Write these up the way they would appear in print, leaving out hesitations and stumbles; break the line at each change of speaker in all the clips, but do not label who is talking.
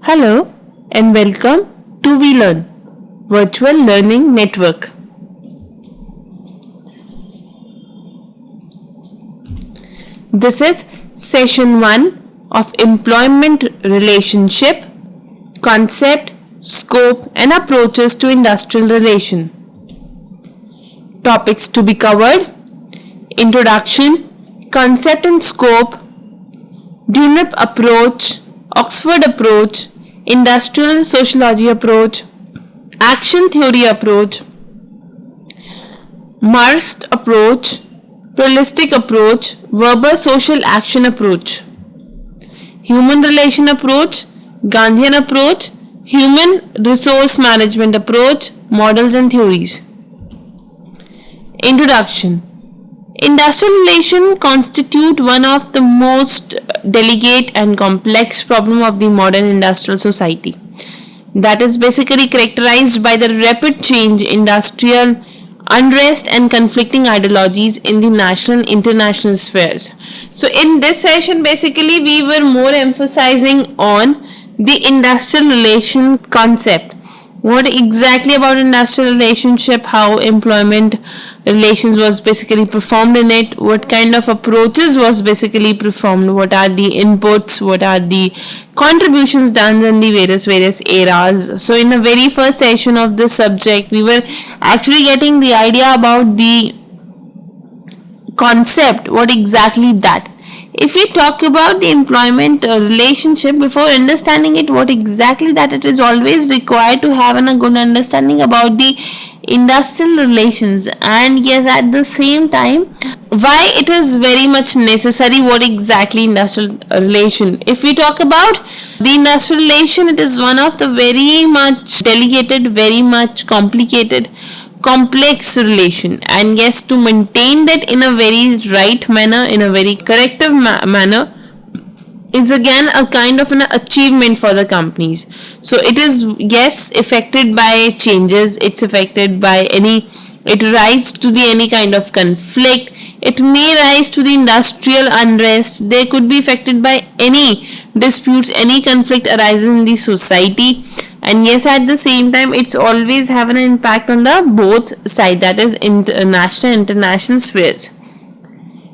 Hello and welcome to WeLearn Virtual Learning Network. This is session 1 of Employment Relationship, Concept, Scope and Approaches to Industrial Relation. Topics to be covered: Introduction, Concept and Scope, Dunlop approach, Oxford approach, Industrial Sociology approach, Action Theory approach, Marxist approach, Pluralistic approach, Weber social action approach, Human relation approach, Gandhian approach, Human resource management approach, Models and theories. Introduction. Industrial relations constitute one of the most delicate and complex problems of the modern industrial society. That is basically characterized by the rapid change, industrial unrest and conflicting ideologies in the national and international spheres. So in this session basically we were more emphasizing on the industrial relation concept. What exactly about industrial relationship, how employment relations was basically performed in it, what kind of approaches was basically performed, what are the inputs, what are the contributions done in the various eras. So in the very first session of this subject we were actually getting the idea about the concept, what exactly that. If we talk about the employment relationship, before understanding it, what exactly that, it is always required to have a good understanding about the industrial relations, and yes, at the same time why it is very much necessary, what exactly industrial relation. If we talk about the industrial relation, it is one of the very much delicated, very much complicated, complex relation, and yes, to maintain that in a very right manner, in a very corrective manner, is again a kind of an achievement for the companies. So it is, yes, affected by changes, it's affected by it rise to the any kind of conflict, it may rise to the industrial unrest, they could be affected by any disputes, any conflict arising in the society, and yes, at the same time it's always have an impact on the both side, that is international spheres.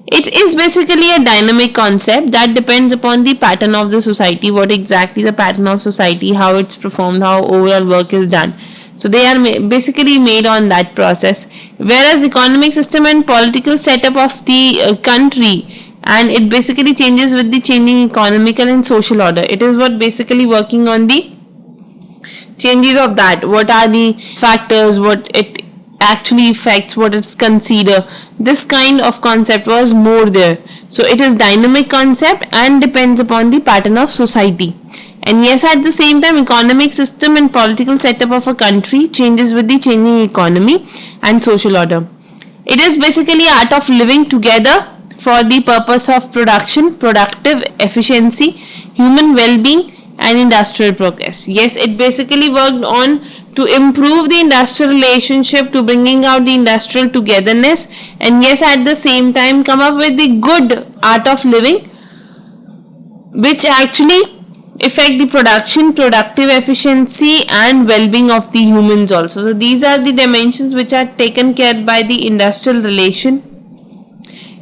It is basically a dynamic concept that depends upon the pattern of the society, what exactly the pattern of society, how it's performed, how overall work is done. So they are basically made on that process. Whereas economic system and political setup of the country, and it basically changes with the changing economical and social order. It is what basically working on the changes of that. What are the factors, what it actually affects, what it's consider. This kind of concept was more there. So it is dynamic concept and depends upon the pattern of society. And yes, at the same time, economic system and political setup of a country changes with the changing economy and social order. It is basically art of living together for the purpose of production, productive efficiency, human well-being and industrial progress. Yes, it basically worked on to improve the industrial relationship, to bringing out the industrial togetherness, and yes, at the same time come up with the good art of living which actually affect the production, productive efficiency and well-being of the humans also. So these are the dimensions which are taken care by the industrial relation.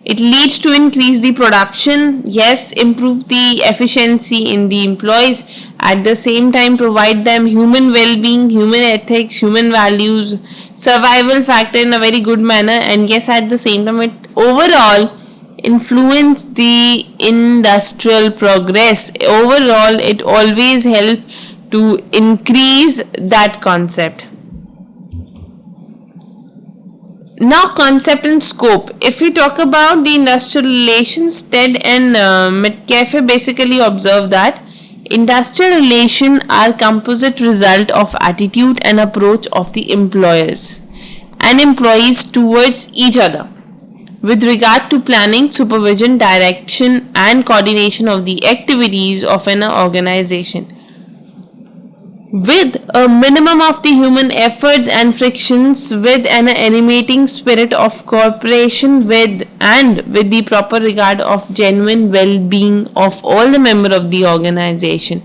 It leads to increase the production, yes, improve the efficiency in the employees, at the same time provide them human well-being, human ethics, human values, survival factor in a very good manner, and yes, at the same time it overall influence the industrial progress. Overall it always help to increase that concept. Now concept and scope. If we talk about the industrial relations, Stead and Metcalfe basically observe that industrial relations are composite result of attitude and approach of the employers and employees towards each other with regard to planning, supervision, direction and coordination of the activities of an organization. with a minimum of the human efforts and frictions, with an animating spirit of cooperation with the proper regard of genuine well-being of all the member of the organization.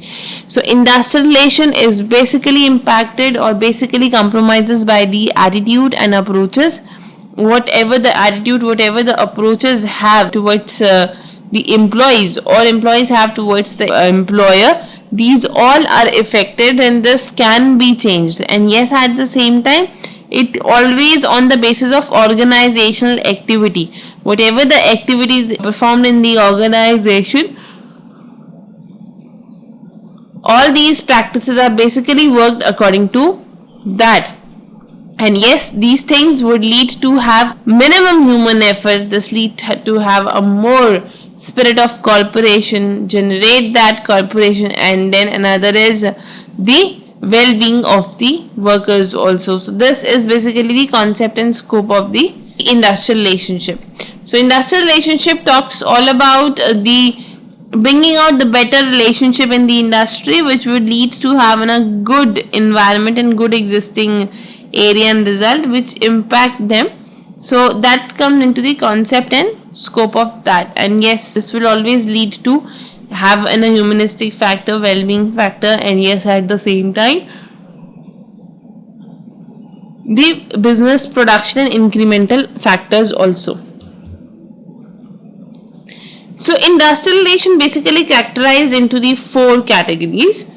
So industrial relation is basically impacted or basically compromises by the attitude and approaches, whatever the attitude, whatever the approaches have towards the employees or employees have towards the employer, these all are affected and this can be changed. And yes, at the same time, it always on the basis of organizational activity, whatever the activities performed in the organization, all these practices are basically worked according to that. And yes, these things would lead to have minimum human effort. This lead to have a more spirit of cooperation, generate that cooperation, and then another is the well-being of the workers also. So this is basically the concept and scope of the industrial relationship. So industrial relationship talks all about the bringing out the better relationship in the industry, which would lead to having a good environment and good existing area and result which impact them. So that comes into the concept and scope of that. And yes, this will always lead to have a humanistic factor, well-being factor, and yes, at the same time the business production and incremental factors also. So industrial relation basically characterized into the 4 categories.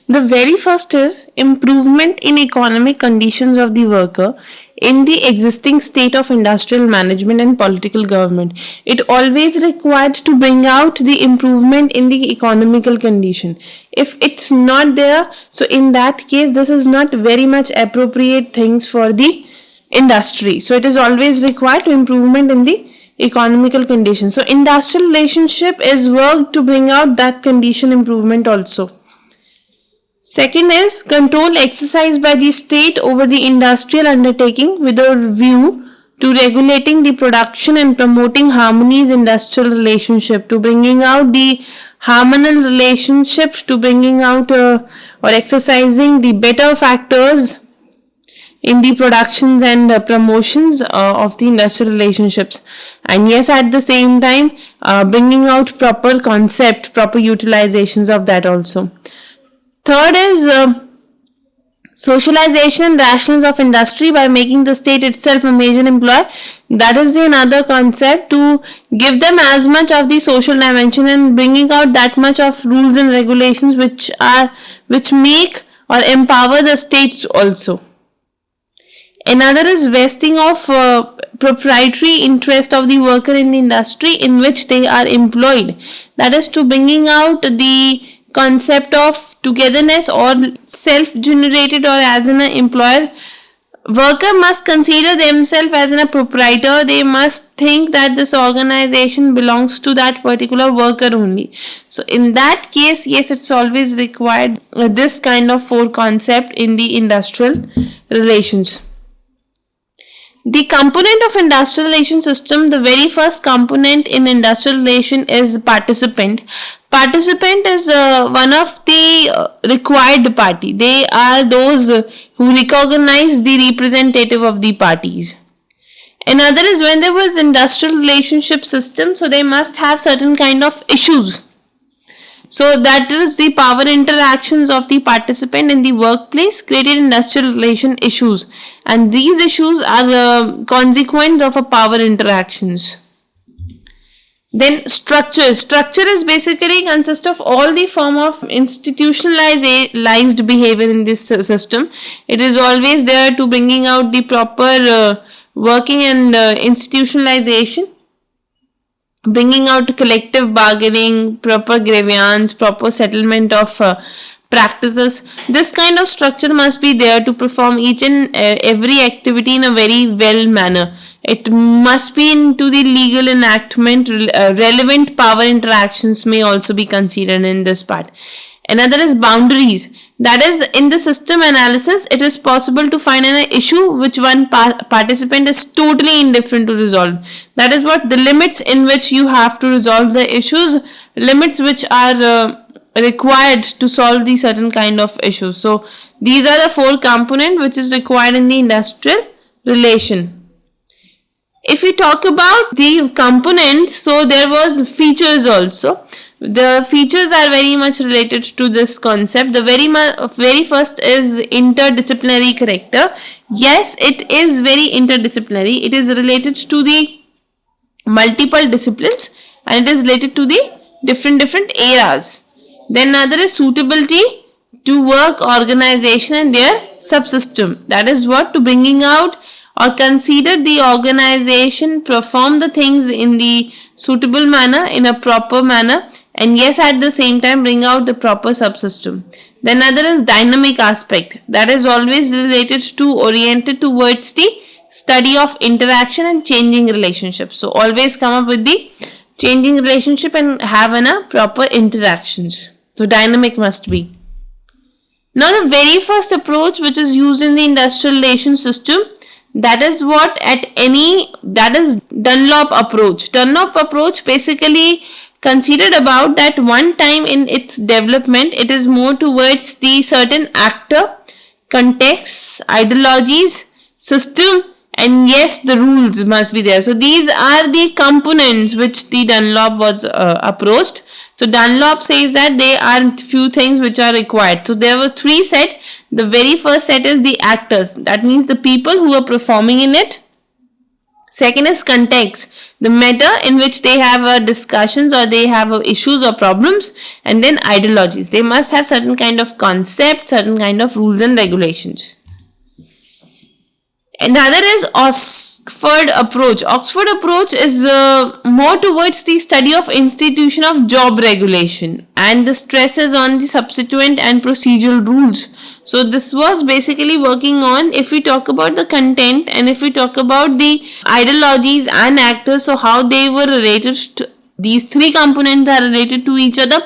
The very first is improvement in economic conditions of the worker in the existing state of industrial management and political government. It always required to bring out the improvement in the economical condition. If it's not there, so in that case, this is not very much appropriate things for the industry. So it is always required to improvement in the economical condition. So industrial relationship is worked to bring out that condition improvement also. Second is control exercised by the state over the industrial undertaking with a view to regulating the production and promoting harmonies industrial relationship, to bringing out the harmonious relationship, to bringing out or exercising the better factors in the productions and promotions of the industrial relationships. And yes, at the same time bringing out proper concept, proper utilizations of that also. Third is socialization and rationals of industry by making the state itself a major employer. That is another concept, to give them as much of the social dimension and bringing out that much of rules and regulations which make or empower the states also. Another is vesting of proprietary interest of the worker in the industry in which they are employed. That is to bringing out the concept of togetherness or self-generated, or as an employer, worker must consider themselves as a proprietor. They must think that this organization belongs to that particular worker only. So in that case, yes, it's always required this kind of 4 concept in the industrial relations. The component of industrial relation system, the very first component in industrial relation is participant. Participant is one of the required party. They are those who recognize the representative of the parties. Another is when there was industrial relationship system, so they must have certain kind of issues. So that is the power interactions of the participant in the workplace created industrial relation issues, and these issues are consequence of a power interactions. Then structure is basically consist of all the form of institutionalized behavior in this system. It is always there to bringing out the proper working and institutionalization, bringing out collective bargaining, proper grievance, proper settlement of practices. This kind of structure must be there to perform each and every activity in a very well manner. It must be into the legal enactment. Relevant power interactions may also be considered in this part. Another is boundaries. That is, in the system analysis, it is possible to find an issue which one participant is totally indifferent to resolve. That is what the limits in which you have to resolve the issues, limits which are required to solve these certain kind of issues. So these are the 4 components which is required in the industrial relation. If we talk about the components, so there was features also. The features are very much related to this concept. The very first is interdisciplinary character. Yes, it is very interdisciplinary. It is related to the multiple disciplines and it is related to the different eras. Then another is suitability to work organization and their subsystem. That is what to bringing out or consider the organization perform the things in the suitable manner, in a proper manner, and yes, at the same time bring out the proper subsystem. Then another is dynamic aspect. That is always related to oriented towards the study of interaction and changing relationships. So always come up with the changing relationship and have a proper interactions. So dynamic must be. Now the very first approach which is used in the industrial relation system, that is Dunlop approach. Dunlop approach basically considered about that one time in its development, it is more towards the certain actor, context, ideologies, system, and yes, the rules must be there. So these are the components which the Dunlop was approached. So Dunlop says that there are few things which are required. So there were 3 sets. The very first set is the actors. That means the people who are performing in it. Second is context, the matter in which they have discussions or they have issues or problems. And then ideologies. They must have certain kind of concept, certain kind of rules and regulations. Another is Oxford approach. Oxford approach is more towards the study of institution of job regulation and the stresses on the subsequent and procedural rules. So this was basically working on, if we talk about the content and if we talk about the ideologies and actors, so how they were related to, these 3 components are related to each other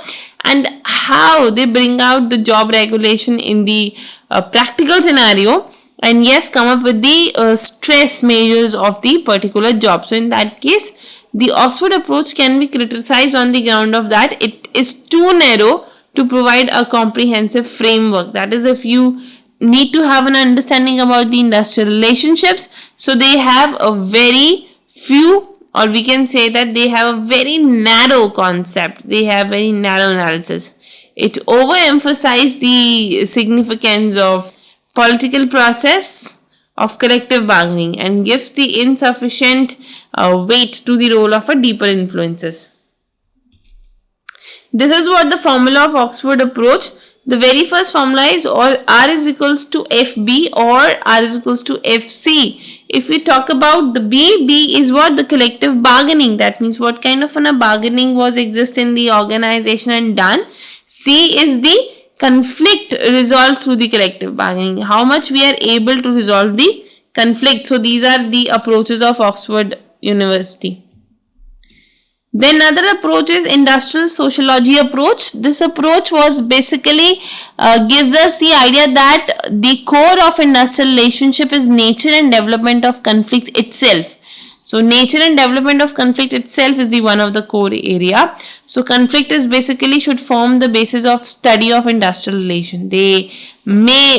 and how they bring out the job regulation in the practical scenario. And yes, come up with the stress measures of the particular job. So in that case, the Oxford approach can be criticized on the ground of that it is too narrow to provide a comprehensive framework. That is, if you need to have an understanding about the industrial relationships, so they have a very few, or we can say that they have a very narrow concept. They have very narrow analysis. It overemphasizes the significance of political process of collective bargaining and gives the insufficient weight to the role of a deeper influences. This is what the formula of Oxford approach. The very first formula is or R is equals to FB or R is equals to FC. If we talk about the B is what? The collective bargaining. That means what kind of a bargaining was exist in the organization and done. C is the conflict resolved through the collective bargaining. How much we are able to resolve the conflict. So these are the approaches of Oxford University. Then another approach is industrial sociology approach. This approach was basically gives us the idea that the core of industrial relationship is nature and development of conflict itself. So nature and development of conflict itself is the one of the core area. So conflict is basically should form the basis of study of industrial relation. They may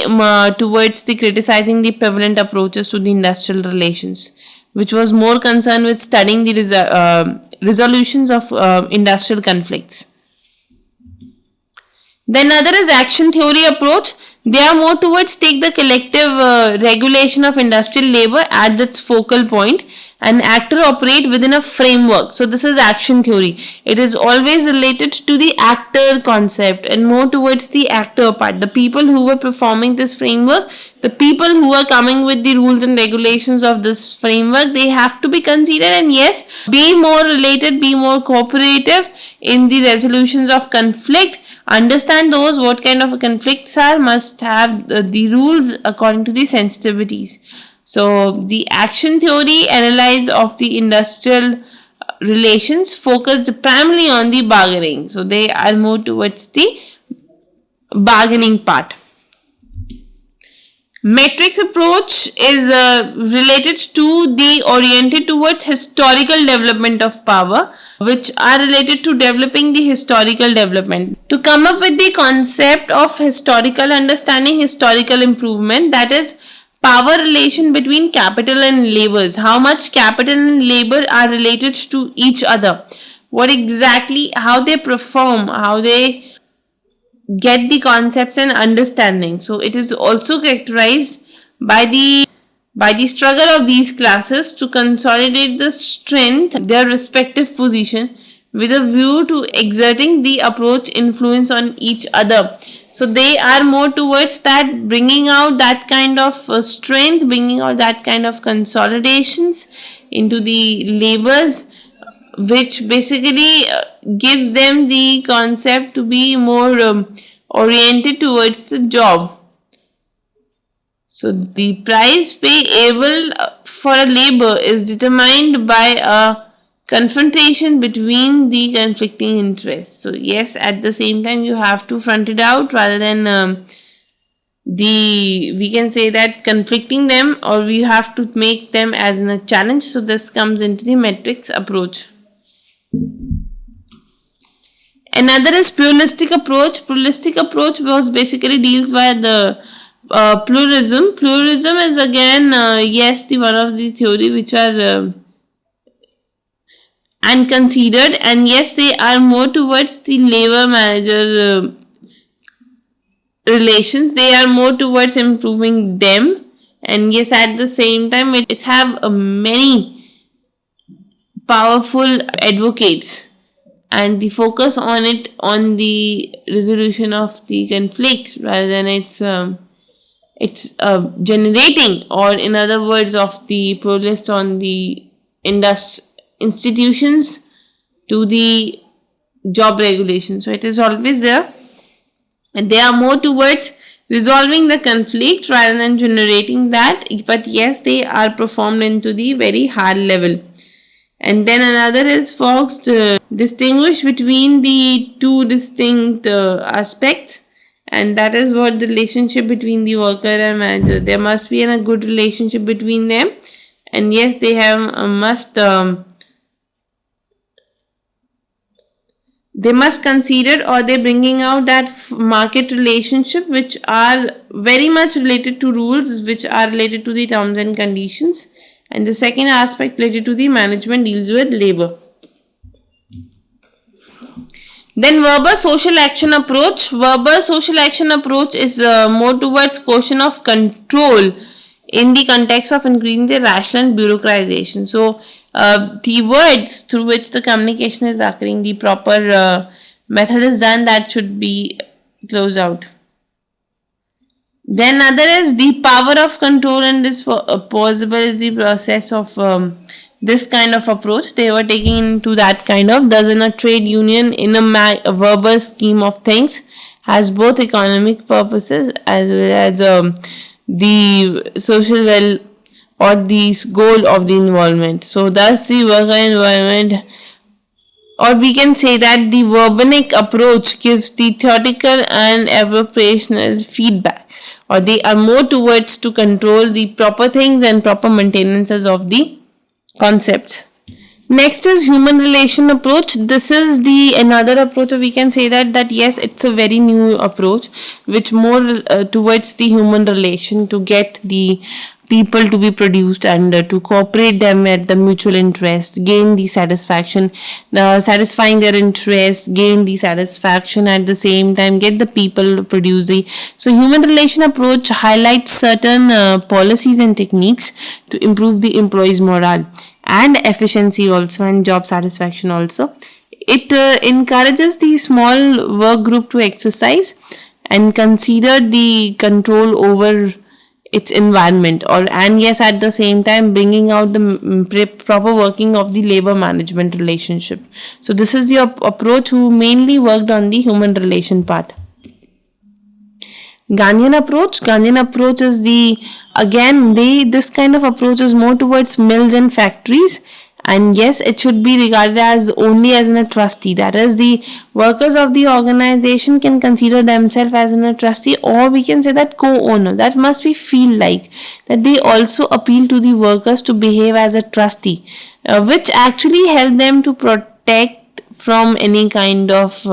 towards the criticizing the prevalent approaches to the industrial relations, which was more concerned with studying the resolutions of industrial conflicts. Then another is action theory approach. They are more towards take the collective regulation of industrial labor at its focal point and actor operate within a framework. So this is action theory. It is always related to the actor concept and more towards the actor part. The people who were performing this framework, the people who are coming with the rules and regulations of this framework, they have to be considered and yes, be more related, be more cooperative in the resolutions of conflict. Understand those what kind of conflicts are, must have the rules according to the sensitivities. So the action theory analysis of the industrial relations focused primarily on the bargaining. So they are more towards the bargaining part. Matrix approach is related to the oriented towards historical development of power, which are related to developing the historical development. To come up with the concept of historical understanding, historical improvement, that is power relation between capital and labors. How much capital and labor are related to each other. What exactly, how they perform, how they get the concepts and understanding. So it is also characterized by the struggle of these classes to consolidate the strength their respective position with a view to exerting the approach influence on each other. So they are more towards that, bringing out that kind of strength, bringing out that kind of consolidations into the labors, which basically gives them the concept to be more oriented towards the job. So the price payable for a labor is determined by a confrontation between the conflicting interests. So yes, at the same time you have to front it out rather than we can say that conflicting them, or we have to make them as a challenge. So this comes into the matrix approach. Another is pluralistic approach. Pluralistic approach was basically deals by the pluralism. Pluralism is again yes, the one of the theory which are and considered, and yes, they are more towards the labor manager relations. They are more towards improving them, and yes, at the same time it have many powerful advocates, and the focus on it on the resolution of the conflict rather than it's generating, or in other words of the pluralist on the institutions to the job regulation. So it is always there, and they are more towards resolving the conflict rather than generating that, but yes, they are performed into the very hard level. And then another is Fox to distinguish between the two distinct aspects, and that is what the relationship between the worker and manager. There must be a good relationship between them, and yes, they have they must consider, or they bringing out that market relationship which are very much related to rules, which are related to the terms and conditions. And the second aspect related to the management deals with labor. Then verbal social action approach. Verbal social action approach is more towards question of control in the context of increasing the rational bureaucratization. So the words through which the communication is occurring, the proper method is done, that should be closed out. Then other is the power of control, and this possible is the process of this kind of approach. They were taking into that kind of, thus in a trade union in a verbal scheme of things has both economic purposes as well as the social well or the goal of the involvement. So thus the worker environment, or we can say that the verbonic approach gives the theoretical and appropriational feedback, or they are more towards to control the proper things and proper maintenances of the concepts. Next is human relation approach. This is the another approach, or we can say that yes, it's a very new approach which more towards the human relation, to get the people to be produced and to cooperate them at the mutual interest, gain the satisfaction, satisfying their interest, gain the satisfaction, at the same time get the people produce the. So human relation approach highlights certain policies and techniques to improve the employees' morale and efficiency also, and job satisfaction also. It encourages the small work group to exercise and consider the control over its environment, and yes, at the same time bringing out the proper working of the labor management relationship. So this is the approach who mainly worked on the human relation part. Ghanaian approach is the, again, this kind of approach is more towards mills and factories, And yes, it should be regarded as only as a trustee. That is, the workers of the organization can consider themselves as a trustee, or we can say that co-owner. That must be feel like that they also appeal to the workers to behave as a trustee, which actually help them to protect from any kind of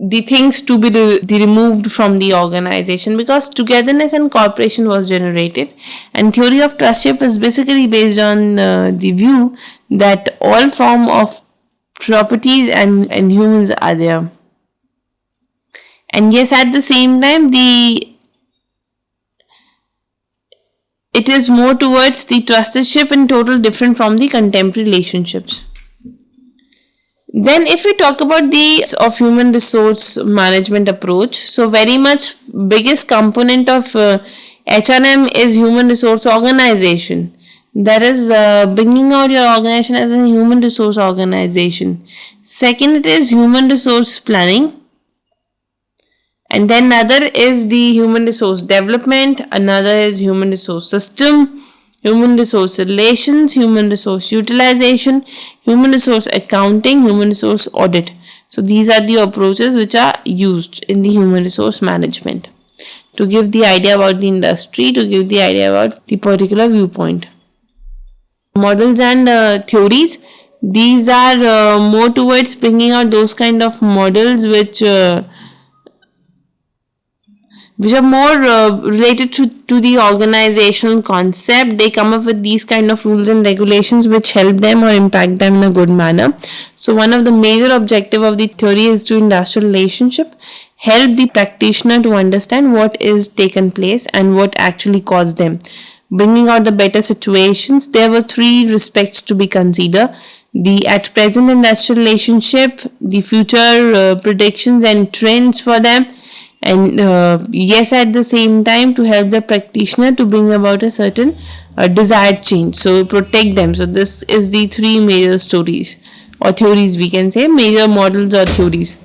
the things to be removed from the organization, because togetherness and cooperation was generated. And theory of trustship is basically based on the view that all form of properties and humans are there. And yes, at the same time, it is more towards the trustship in total different from the contemporary relationships. Then if we talk about the of human resource management approach, so very much biggest component of HRM is human resource organization. That is bringing out your organization as a human resource organization. Second, it is human resource planning. And then another is the human resource development. Another is human resource system, human resource relations, human resource utilization, human resource accounting, human resource audit. So these are the approaches which are used in the human resource management to give the idea about the industry, to give the idea about the particular viewpoint. Models and theories, these are more towards bringing out those kind of models which are more related to the organizational concept. They come up with these kind of rules and regulations which help them or impact them in a good manner. So one of the major objective of the theory is to industrial relationship, help the practitioner to understand what is taken place and what actually caused them, bringing out the better situations. There were three respects to be considered: the at present industrial relationship, the future predictions and trends for them, and yes, at the same time to help the practitioner to bring about a certain desired change, so protect them. So this is the three major stories or theories, we can say major models or theories.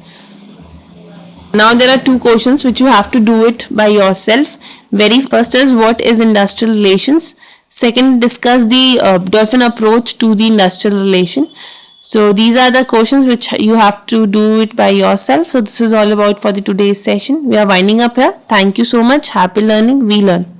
Now there are two questions which you have to do it by yourself. Very first is, what is industrial relations? Second, discuss the Dolphin approach to the industrial relation. So these are the questions which you have to do it by yourself. So this is all about for the today's session. We are winding up here. Thank you so much. Happy learning. We learn.